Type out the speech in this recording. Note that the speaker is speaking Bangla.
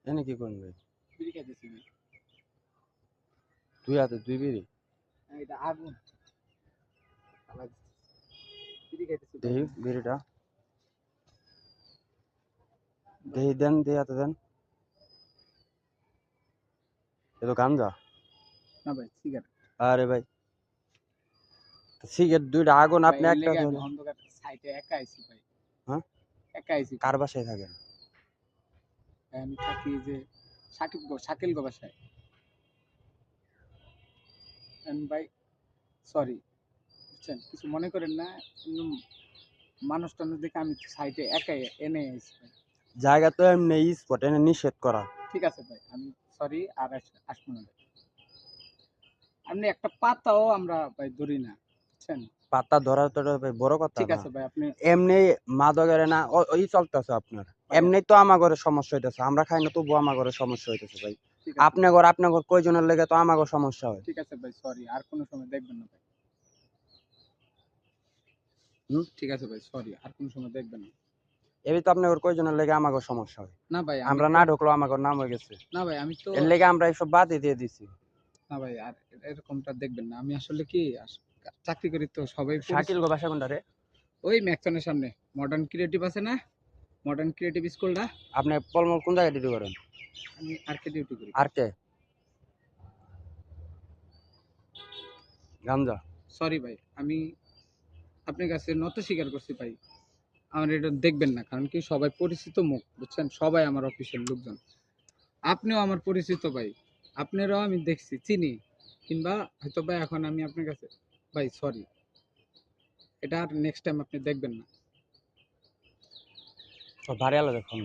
এনে কি করুন ভাই? বিড়ি খাইতেছি ভাই। দুই হাতে দুই বিড়ি? এটা আগুন। বিড়ি খাইতেছি ভাই। দেখি বিড়িটা, দেখি দেন, দুই হাতে দেন। এ তো গাঞ্জা। না ভাই সিগারেট। আরে ভাই, সিগারেট দুইটা, আগুন ভাই আপনি এর একটা লেগে আমি ধরে। অন্ধকার সাইডে একা আইছি ভাই। হ্যাঁ, একা আইছি ভাই। কার বাসায় থাকেন? ভাই আমি থাকি যে শাকিল গো বাসায়। ভাই সরি, বুঝছেন, কিছু মনে করেন না। উম, মানুষ টানুষ দেখে আমি সাইডে একাই এনে আইছি ভাই। জায়গা তো এমনি স্পট, এনে নিষেধ করা। ঠিক আছে ভাই, আমি সরি, আর আসবো না ভাই। আপনি একটা পাতাও আমরা ভাই ধরি না, বুঝছেন। পাতা ধরা তো এটা ভাই বড় কথা ঠিক না। আছে ভাই, আপনি এমনি মাদকের না ওই চলতেছে আপনার। ভাই এমনি তো আমার ঘরে সমস্যা হইতেছে, আমরা খাই না তবু আমার ঘরে সমস্যা হইতেছে ভাই। ঠিক আছে আপনার ঘর কয়জনের লেগে তো আমার ঘর সমস্যা হয়। ঠিক আছে ভাই, সরি, আর কোনো সময় দেখবেন না ভাই। হুম, ঠিক আছে ভাই, সরি, আর কোনো সময় দেখবেন না। এই তো আপনার ঘর কয়জনের লেগে আমার ঘর সমস্যা হয়। না ভাই আমি আমরা তো না ঢুকলো আমার ঘর নাম হয়ে গেছে। না ভাই আমি তো এর লেগে আমরা এইসব বাদই দিয়ে দিছি। না ভাই, আর এরকমটা দেখবেন না। আমি আসলে কি চাকরি করি তো সবাই শাকিল গো বাসা কোনটা রে? ওই ম্যাকসনের সামনে মডার্ন ক্রিয়েটিভ আছে না, মডার্ন ক্রিয়েটিভ স্কুলটা। আপনি পলমল কোন জায়গায় ডিউটি করেন? আমি আরকে ডিউটি করি। আর কে? গাঞ্জা। সরি ভাই, আমি আপনার কাছে নত স্বীকার করছি ভাই। আমার এটা দেখবেন না, কারণ কি সবাই পরিচিত মুখ, বুঝছেন, সবাই আমার অফিসের লোকজন। আপনিও আমার পরিচিত ভাই, আপনারাও আমি দেখছি চিনি, কিংবা হয়তো ভাই এখন আমি আপনার কাছে ভাই সরি, এটা আর নেক্সট টাইম আপনি দেখবেন না। ভারী আলাদা ফোন